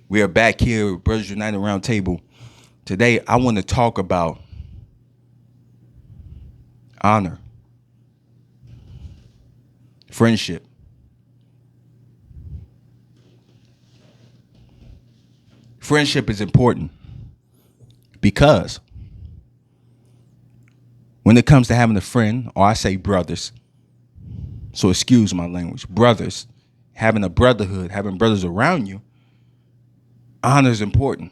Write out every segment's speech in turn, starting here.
We are back here with Brothers United Round Table. Today, I want to talk about honor, friendship. Friendship is important because when it comes to having a friend, or I say brothers, so excuse my language, brothers, having a brotherhood, having brothers around you, honor is important.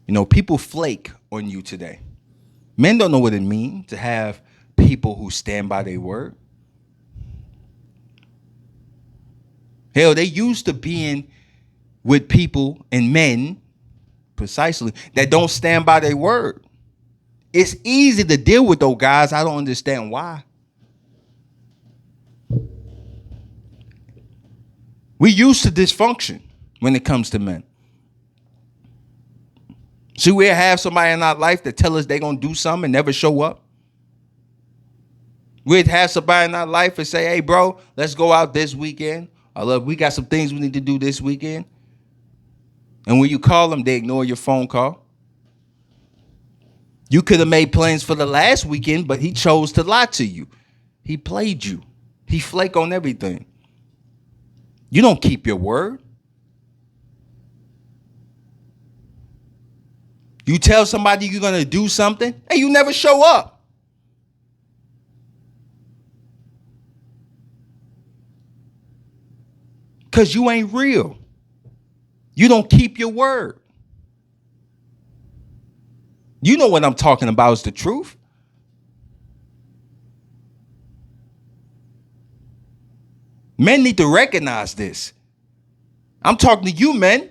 You know, people flake on you today. Men don't know what it means to have people who stand by their word. Hell, they used to being with people and men, precisely, that don't stand by their word. It's easy to deal with those guys. I don't understand why. We used to dysfunction when it comes to men. See, we have somebody in our life that tell us they're going to do something and never show up. We'd have somebody in our life and say, hey, bro, let's go out this weekend. We got some things we need to do this weekend. And when you call them, they ignore your phone call. You could have made plans for the last weekend, but he chose to lie to you. He played you. He flaked on everything. You don't keep your word. You tell somebody you're going to do something, and you never show up. Because you ain't real. You don't keep your word. You know what I'm talking about is the truth. Men need to recognize this. I'm talking to you, men.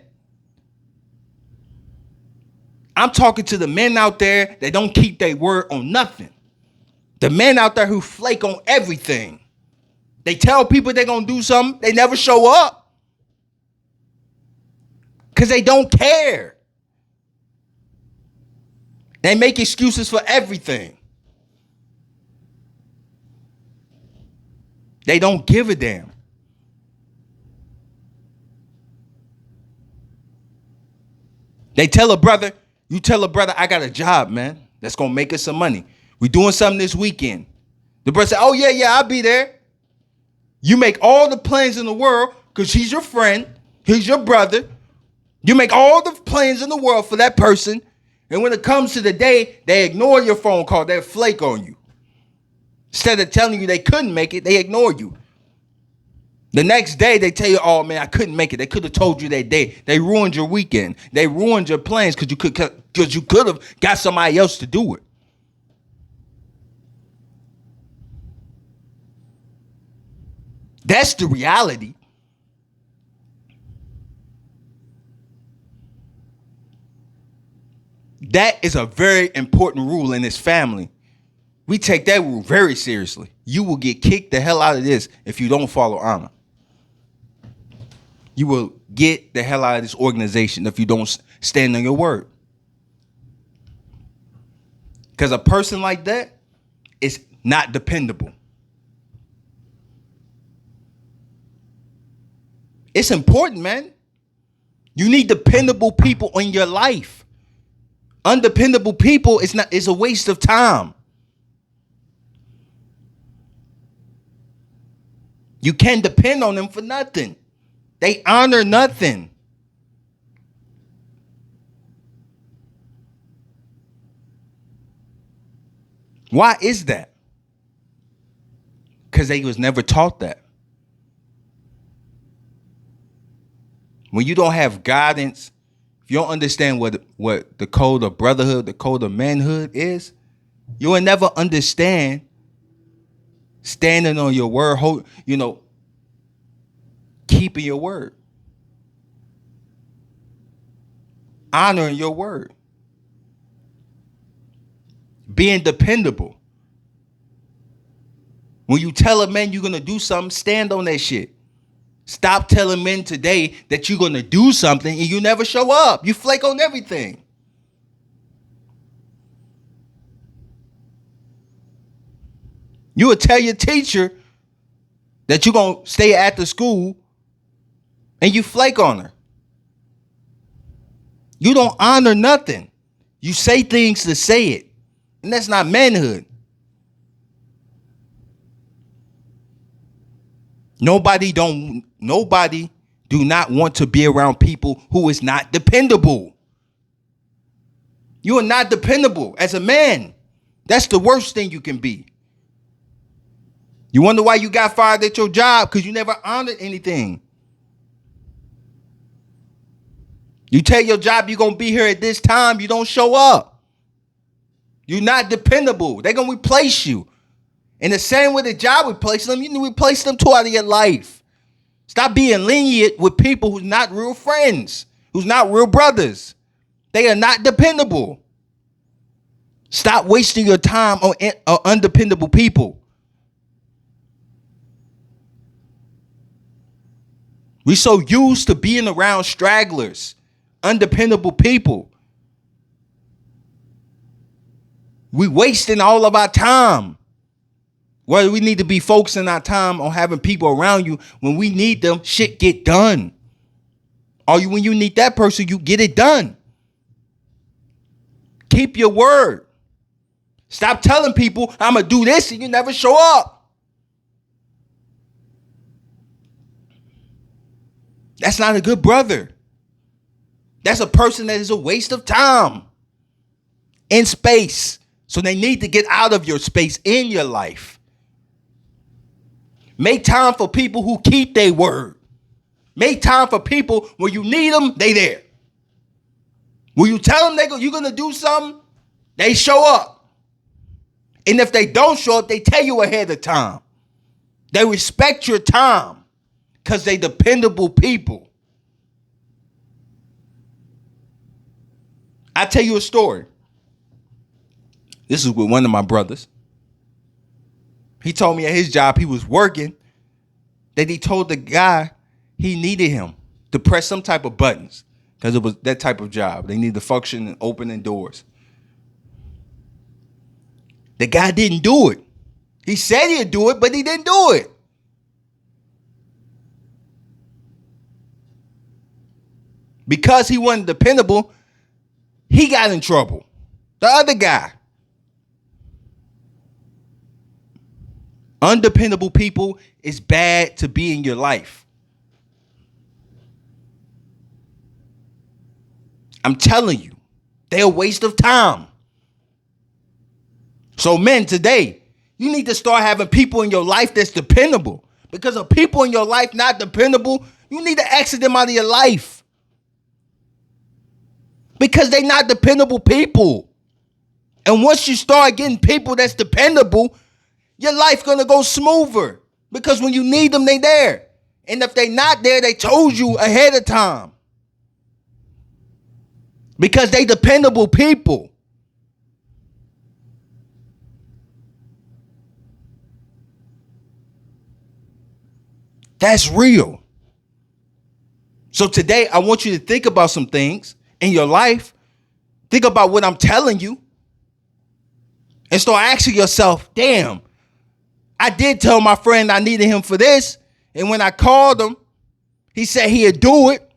I'm talking to the men out there that don't keep their word on nothing. The men out there who flake on everything. They tell people they're going to do something. They never show up. Because they don't care. They make excuses for everything. They don't give a damn. They tell a brother, I got a job, man, that's going to make us some money. We doing something this weekend. The brother said, oh, yeah, I'll be there. You make all the plans in the world because he's your friend. He's your brother. You make all the plans in the world for that person. And when it comes to the day, they ignore your phone call. They flake on you. Instead of telling you they couldn't make it, they ignore you. The next day, they tell you, oh, man, I couldn't make it. They could have told you that day. They ruined your weekend. They ruined your plans because you could have got somebody else to do it. That's the reality. That is a very important rule in this family. We take that rule very seriously. You will get kicked the hell out of this if you don't follow honor. You will get the hell out of this organization if you don't stand on your word. Because a person like that is not dependable. It's important, man. You need dependable people in your life. Undependable people is a waste of time. You can't depend on them for nothing. They honor nothing. Why is that? Because they was never taught that. When you don't have guidance, if you don't understand what the code of brotherhood, the code of manhood is, you will never understand standing on your word, keeping your word, honoring your word, being dependable. When you tell a man you're going to do something, stand on that shit. Stop telling men today that you're going to do something and you never show up. You flake on everything. You would tell your teacher that you're going to stay at the school and you flake on her. You don't honor nothing. You say things to say it. And that's not manhood. Nobody do not want to be around people who is not dependable. You are not dependable as a man. That's the worst thing you can be. You wonder why you got fired at your job? Because you never honored anything. You tell your job you're going to be here at this time, you don't show up. You're not dependable. They're going to replace you. And the same way the job replaces them, you need to replace them too out of your life. Stop being lenient with people who's not real friends, who's not real brothers. They are not dependable. Stop wasting your time on undependable people. We're so used to being around stragglers, undependable people. We wasting all of our time. Well, we need to be focusing our time on having people around you. When we need them, shit get done. Or when you need that person, you get it done. Keep your word. Stop telling people I'm going to do this and you never show up. That's not a good brother. That's a person that is a waste of time and space. So they need to get out of your space in your life. Make time for people who keep their word. Make time for people when you need them, they there. When you tell them you're going to do something, they show up. And if they don't show up, they tell you ahead of time. They respect your time because they dependable people. I tell you a story. This is with one of my brothers. He told me at his job he was working that he told the guy he needed him to press some type of buttons because it was that type of job. They need to function and opening doors. The guy didn't do it. He said he'd do it, but he didn't do it. Because he wasn't dependable, he got in trouble. The other guy. Undependable people is bad to be in your life. I'm telling you, they're a waste of time. So men, today, you need to start having people in your life that's dependable. Because of people in your life not dependable, you need to exit them out of your life. Because they're not dependable people. And once you start getting people that's dependable, your life gonna go smoother because when you need them, they there. And if they not there, they told you ahead of time. Because they dependable people. That's real. So today, I want you to think about some things in your life. Think about what I'm telling you. And start asking yourself, damn, I did tell my friend I needed him for this. And when I called him, he said he'd do it.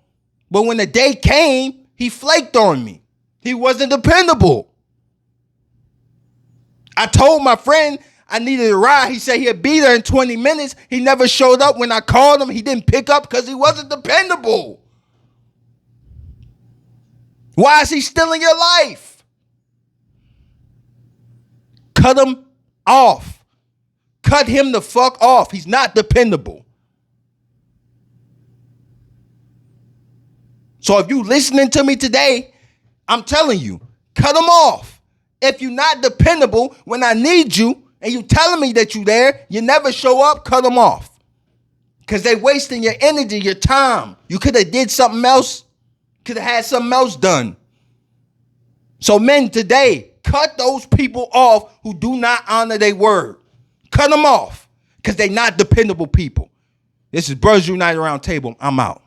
But when the day came, he flaked on me. He wasn't dependable. I told my friend I needed a ride. He said he'd be there in 20 minutes. He never showed up. When I called him, he didn't pick up because he wasn't dependable. Why is he still in your life? Cut him off. Cut him the fuck off. He's not dependable. So if you listening to me today, I'm telling you, cut him off. If you're not dependable, when I need you and you telling me that you there, you never show up, cut them off. Because they wasting your energy, your time. You could have did something else. Could have had something else done. So men today, cut those people off who do not honor their word. Cut them off because they're not dependable people. This is Brothers United Round Table. I'm out.